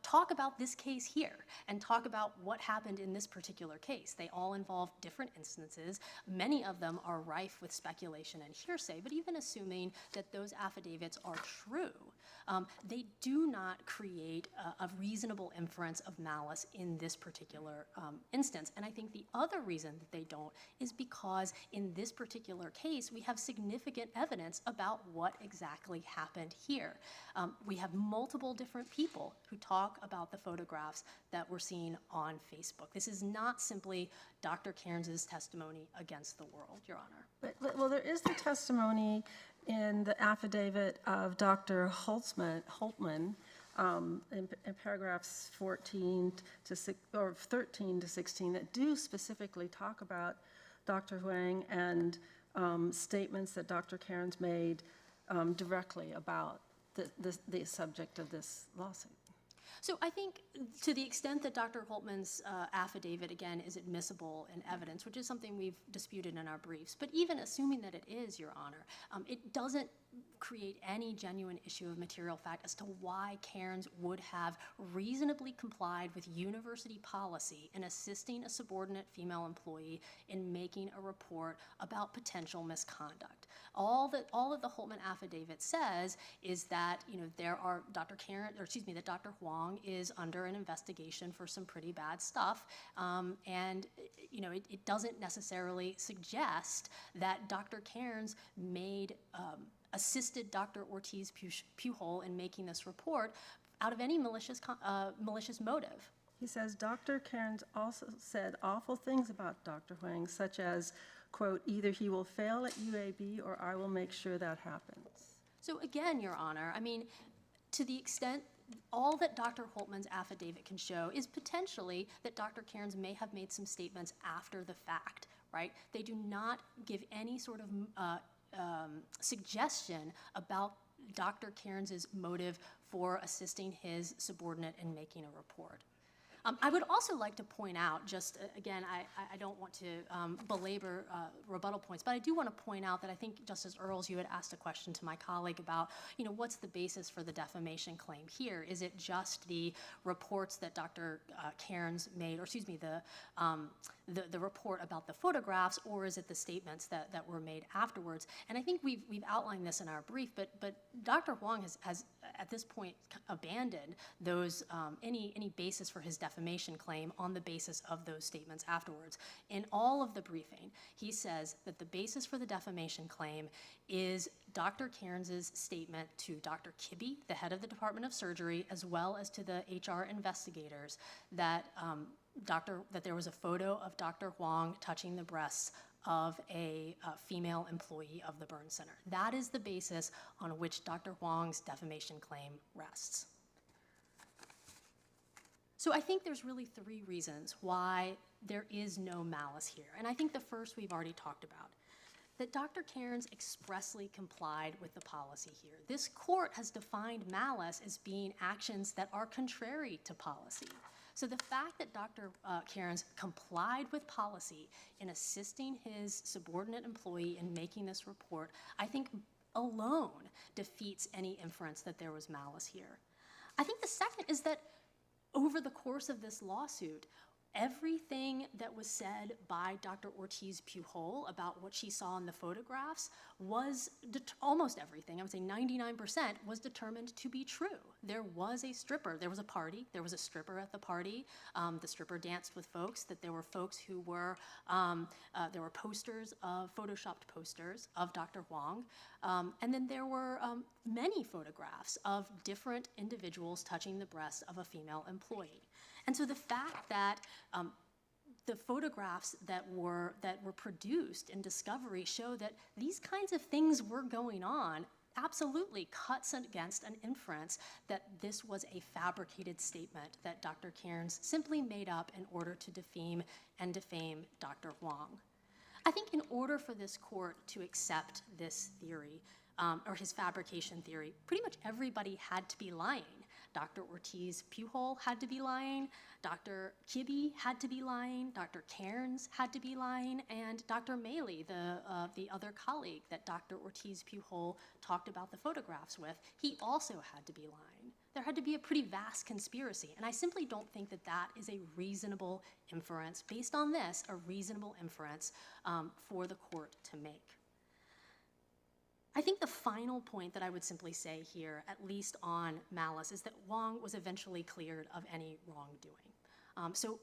Speaker 8: talk about this case here and talk about what happened in this particular case. They all involve different instances. Many of them are rife with speculation and hearsay, but even assuming that those affidavits are true, they do not create a reasonable inference of malice in this particular instance. And I think the other reason that they don't is because in this particular case, we have significant evidence about what exactly happened here. We have multiple different people who talk about the photographs that were seen on Facebook. This is not simply Dr. Cairns' testimony against the world, Your Honor.
Speaker 6: Well, there is the testimony in the affidavit of Dr. Holtman in paragraphs 13 to 16 that do specifically talk about Dr. Hwang and statements that Dr. Cairns made directly about the subject of this lawsuit.
Speaker 8: So I think to the extent that Dr. Holtman's affidavit, again, is admissible in evidence, which is something we've disputed in our briefs, but even assuming that it is, Your Honor, it doesn't create any genuine issue of material fact as to why Cairns would have reasonably complied with university policy in assisting a subordinate female employee in making a report about potential misconduct. All that the Holtman affidavit says is that that Dr. Hwang is under an investigation for some pretty bad stuff, and it doesn't necessarily suggest that Dr. Cairns assisted Dr. Ortiz Pujol in making this report out of any malicious motive.
Speaker 6: He says, Dr. Cairns also said awful things about Dr. Hwang, such as, quote, either he will fail at UAB or I will make sure that happens.
Speaker 8: So again, Your Honor, I mean, to the extent all that Dr. Holtman's affidavit can show is potentially that Dr. Cairns may have made some statements after the fact, right? They do not give any sort of suggestion about Dr. Cairns' motive for assisting his subordinate in making a report. I would also like to point out, just again, I don't want to belabor rebuttal points, but I do want to point out that I think, Justice Earls, you had asked a question to my colleague about, what's the basis for the defamation claim here? Is it just the reports that Dr. Cairns made, or excuse me, the report about the photographs, or is it the statements that were made afterwards? And I think we've outlined this in our brief, but Dr. Hwang has at this point abandoned those any basis for his defamation claim on the basis of those statements afterwards. In all of the briefing, he says that the basis for the defamation claim is Dr. Cairns' statement to Dr. Kibbe, the head of the Department of Surgery, as well as to the HR investigators, that there was a photo of Dr. Hwang touching the breasts of a female employee of the burn center. That is the basis on which Dr. Hwang's defamation claim rests. So I think there's really three reasons why there is no malice here. And I think the first we've already talked about, that Dr. Cairns expressly complied with the policy here. This court has defined malice as being actions that are contrary to policy. So the fact that Dr. Cairns complied with policy in assisting his subordinate employee in making this report, I think alone defeats any inference that there was malice here. I think the second is that over the course of this lawsuit, everything that was said by Dr. Ortiz Pujol about what she saw in the photographs was, almost everything, I would say 99%, was determined to be true. There was a stripper, there was a party, there was a stripper at the party. The stripper danced with folks, that there were folks who were, there were posters, photoshopped posters of Dr. Hwang. And then there were many photographs of different individuals touching the breasts of a female employee. And so the fact that the photographs that were produced in discovery show that these kinds of things were going on absolutely cuts against an inference that this was a fabricated statement that Dr. Cairns simply made up in order to defame Dr. Hwang. I think in order for this court to accept this theory, or his fabrication theory, pretty much everybody had to be lying. Dr. Ortiz-Pujol had to be lying, Dr. Kibbe had to be lying, Dr. Cairns had to be lying, and Dr. Maley, the other colleague that Dr. Ortiz-Pujol talked about the photographs with, he also had to be lying. There had to be a pretty vast conspiracy, and I simply don't think that that is a reasonable inference, based on this, a reasonable inference for the court to make. I think the final point that I would simply say here, at least on malice, is that Hwang was eventually cleared of any wrongdoing. So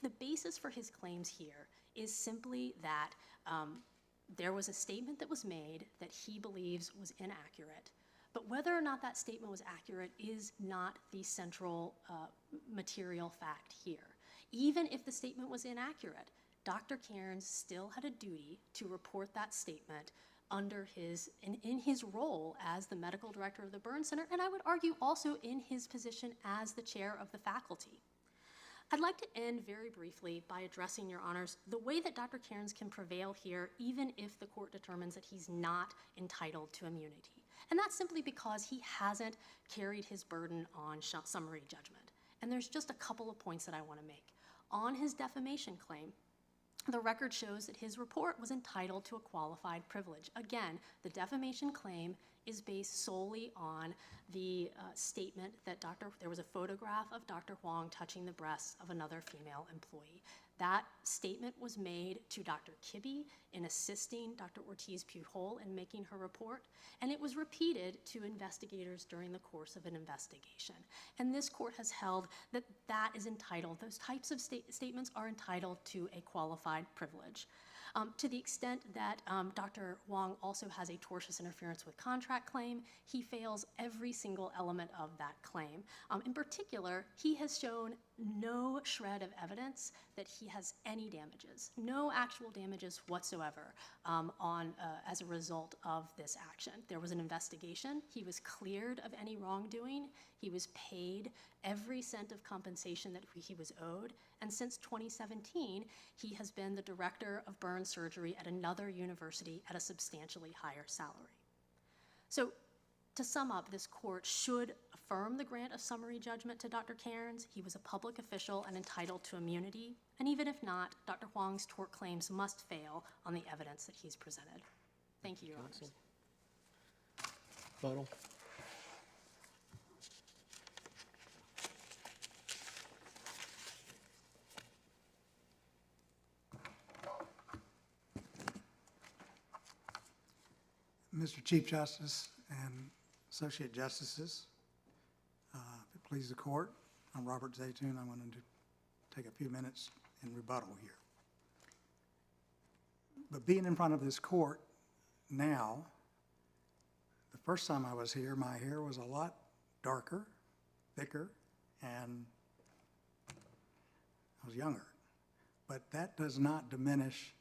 Speaker 8: the basis for his claims here is simply that there was a statement that was made that he believes was inaccurate, but whether or not that statement was accurate is not the central material fact here. Even if the statement was inaccurate, Dr. Cairns still had a duty to report that statement in his role as the medical director of the Burn Center, and I would argue also in his position as the chair of the faculty. I'd like to end very briefly by addressing, Your Honors, the way that Dr. Cairns can prevail here even if the court determines that he's not entitled to immunity. And that's simply because he hasn't carried his burden on summary judgment. And there's just a couple of points that I want to make. On his defamation claim, the record shows that his report was entitled to a qualified privilege. Again, the defamation claim is based solely on the statement that there was a photograph of Dr. Hwang touching the breasts of another female employee. That statement was made to Dr. Kibbe in assisting Dr. Ortiz-Pujol in making her report, and it was repeated to investigators during the course of an investigation. And this court has held that those types of statements are entitled to a qualified privilege. To the extent that Dr. Hwang also has a tortious interference with contract claim, he fails every single element of that claim. In particular, he has shown no shred of evidence that he has any damages, no actual damages whatsoever as a result of this action. There was an investigation. He was cleared of any wrongdoing. He was paid every cent of compensation that he was owed. And since 2017, he has been the director of burn surgery at another university at a substantially higher salary. So to sum up, this court should affirm the grant of summary judgment to Dr. Cairns. He was a public official and entitled to immunity. And even if not, Dr. Hwang's tort claims must fail on the evidence that he's presented. Thank you, Your Honors.
Speaker 2: Rebuttal.
Speaker 10: Mr. Chief Justice and Associate Justices, if it pleases the court, I'm Robert Zaytoon. I wanted to take a few minutes in rebuttal here. But being in front of this court now, the first time I was here, my hair was a lot darker, thicker, and I was younger. But that does not diminish,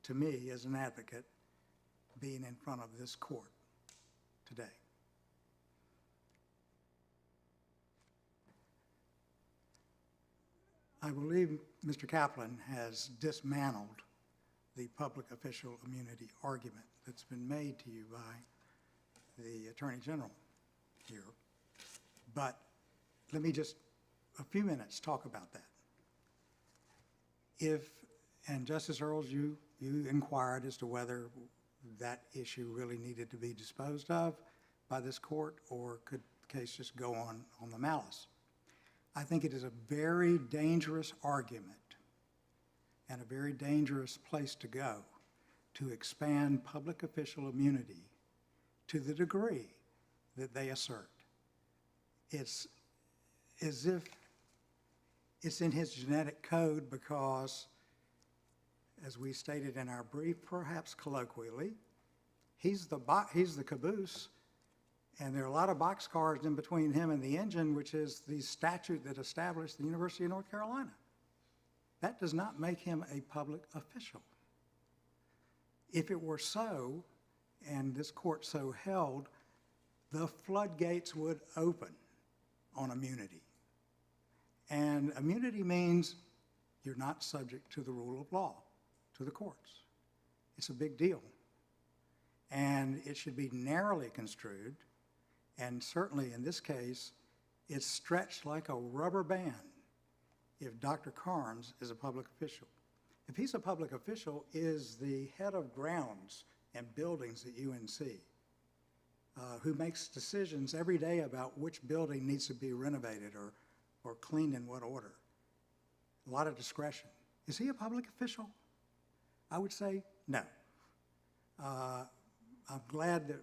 Speaker 10: to me as an advocate, being in front of this court today. I believe Mr. Kaplan has dismantled the public official immunity argument that's been made to you by the Attorney General here. But let me just, a few minutes, talk about that. And Justice Earls, you inquired as to whether that issue really needed to be disposed of by this court, or could the case just go on the malice? I think it is a very dangerous argument and a very dangerous place to go to expand public official immunity to the degree that they assert. It's as if it's in his genetic code because, as we stated in our brief, perhaps colloquially, he's the caboose, and there are a lot of boxcars in between him and the engine, which is the statute that established the University of North Carolina. That does not make him a public official. If it were so, and this court so held, the floodgates would open on immunity. And immunity means you're not subject to the rule of law, to the courts. It's a big deal. And it should be narrowly construed, and certainly in this case, It's stretched like a rubber band if Dr. Cairns is a public official. If he's a public official, is the head of grounds and buildings at UNC, who makes decisions every day about which building needs to be renovated or cleaned in what order. A lot of discretion. Is he a public official? I would say no. I'm glad that,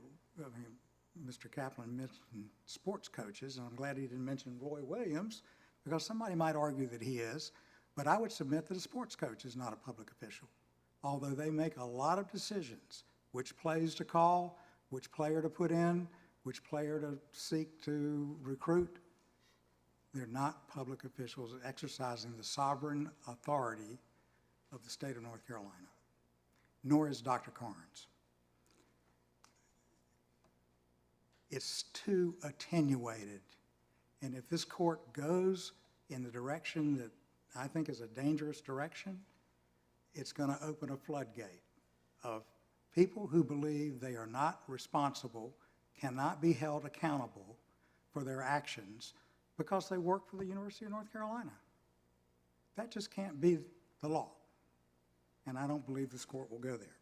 Speaker 10: Mr. Kaplan mentioned sports coaches, and I'm glad he didn't mention Roy Williams, because somebody might argue that he is, but I would submit that a sports coach is not a public official, although they make a lot of decisions, which plays to call, which player to put in, which player to seek to recruit. They're not public officials exercising the sovereign authority of the state of North Carolina, nor is Dr. Cairns. It's too attenuated. And if this court goes in the direction that I think is a dangerous direction, it's going to open a floodgate of people who believe they are not responsible, cannot be held accountable for their actions because they work for the University of North Carolina. That just can't be the law. And I don't believe this court will go there.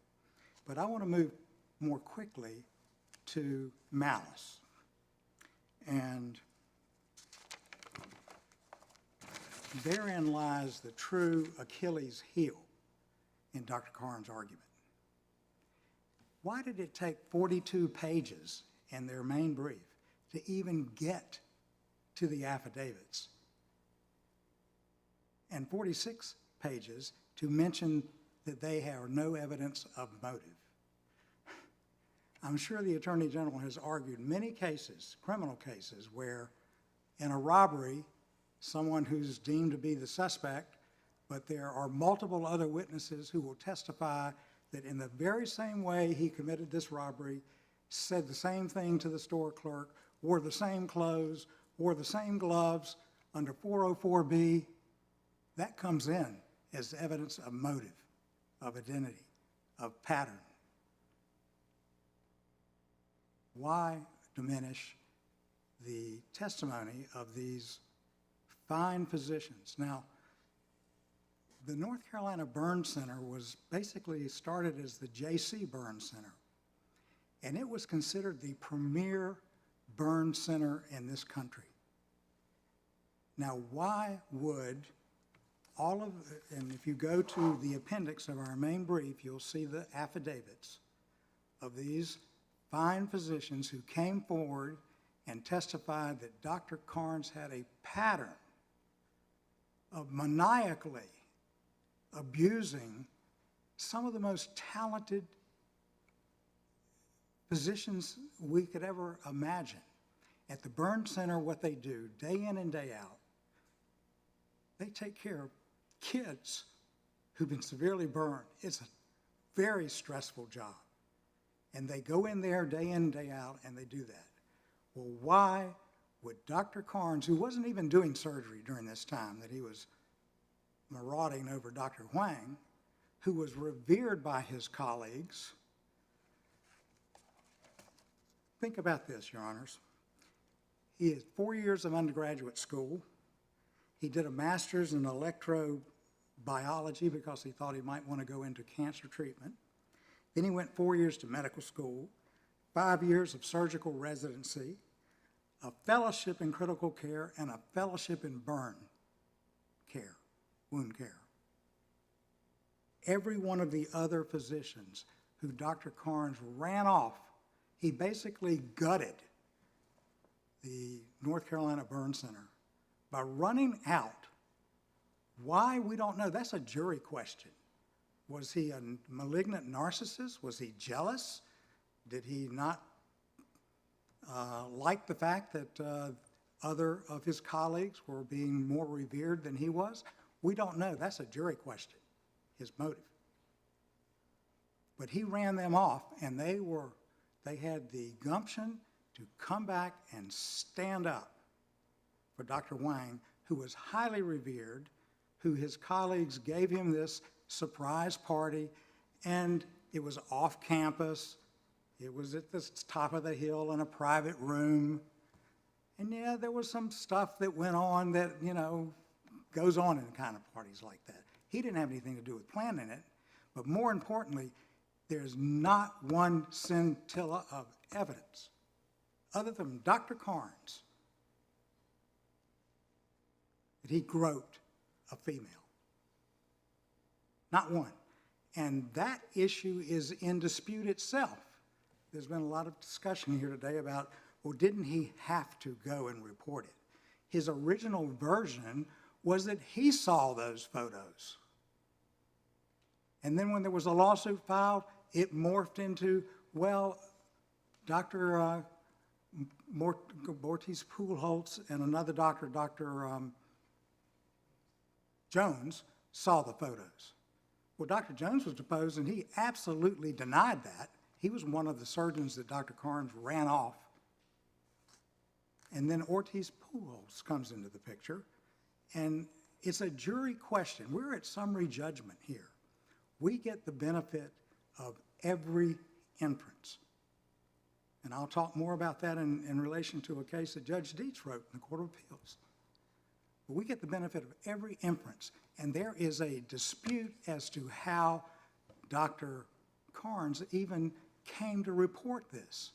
Speaker 10: But I want to move more quickly to malice. And therein lies the true Achilles heel in Dr. Cairns' argument. Why did it take 42 pages in their main brief to even get to the affidavits, and 46 pages to mention that they have no evidence of motive? I'm sure the Attorney General has argued many cases, criminal cases, where in a robbery, someone who's deemed to be the suspect, but there are multiple other witnesses who will testify that in the very same way he committed this robbery, said the same thing to the store clerk, wore the same clothes, wore the same gloves under 404B. That comes in as evidence of motive, of identity, of pattern. Why diminish the testimony of these fine physicians? Now, the North Carolina Burn Center was basically started as the J.C. Burn Center, and it was considered the premier burn center in this country. Now, why would all of, and if you go to the appendix of our main brief, you'll see the affidavits of these fine physicians who came forward and testified that Dr. Cairns had a pattern of maniacally abusing some of the most talented physicians we could ever imagine. At the burn center, what they do day in and day out, they take care of kids who've been severely burned. It's a very stressful job. And they go in there day in, day out, and they do that. Well, why would Dr. Cairns, who wasn't even doing surgery during this time that he was marauding over Dr. Hwang, who was revered by his colleagues, think about this, Your Honors. He had 4 years of undergraduate school. He did a master's in electrobiology because he thought he might want to go into cancer treatment. Then he went 4 years to medical school, 5 years of surgical residency, a fellowship in critical care, and a fellowship in burn care, wound care. Every one of the other physicians who Dr. Cairns ran off, he basically gutted the North Carolina Burn Center by running out. Why, we don't know. That's a jury question. Was he a malignant narcissist? Was he jealous? Did he not like the fact that other of his colleagues were being more revered than he was? We don't know. That's a jury question, his motive. But he ran them off, and they had the gumption to come back and stand up for Dr. Hwang, who was highly revered, who his colleagues gave him this surprise party, and it was off campus. It was at the top of the hill in a private room, And yeah, there was some stuff that went on that, goes on in kind of parties like that. He didn't have anything to do with planning it, but more importantly, there's not one scintilla of evidence, other than Dr. Cairns, that he groped a female. Not one. And that issue is in dispute itself. There's been a lot of discussion here today about, well, didn't he have to go and report it? His original version was that he saw those photos. And then when there was a lawsuit filed, it morphed into, well, Dr. Mortiz Poolholtz and another doctor, Dr. Jones, saw the photos. Well, Dr. Jones was deposed, and he absolutely denied that. He was one of the surgeons that Dr. Cairns ran off. And then Ortiz Poolholtz comes into the picture, and it's a jury question. We're at summary judgment here. We get the benefit of every inference. And I'll talk more about that in relation to a case that Judge Dietz wrote in the Court of Appeals. But we get the benefit of every inference, and there is a dispute as to how Dr. Cairns even came to report this.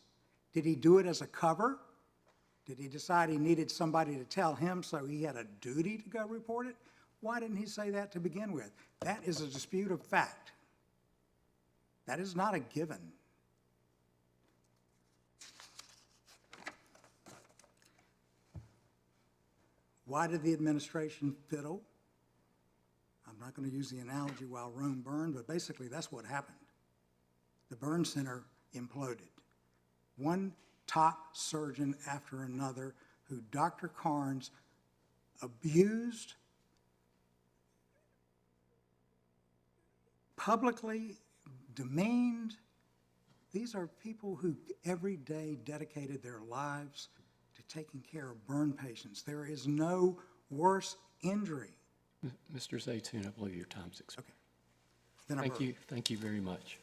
Speaker 10: Did he do it as a cover? Did he decide he needed somebody to tell him so he had a duty to go report it? Why didn't he say that to begin with? That is a dispute of fact. That is not a given. Why did the administration fiddle? I'm not going to use the analogy while Rome burned, but basically that's what happened. The burn center imploded. One top surgeon after another who Dr. Cairns abused, publicly demeaned. These are people who every day dedicated their lives to taking care of burn patients. There is no worse injury.
Speaker 2: Mr. Zaytoon, I believe your time's expired.
Speaker 10: Okay. Then I'm
Speaker 2: Thank you very much.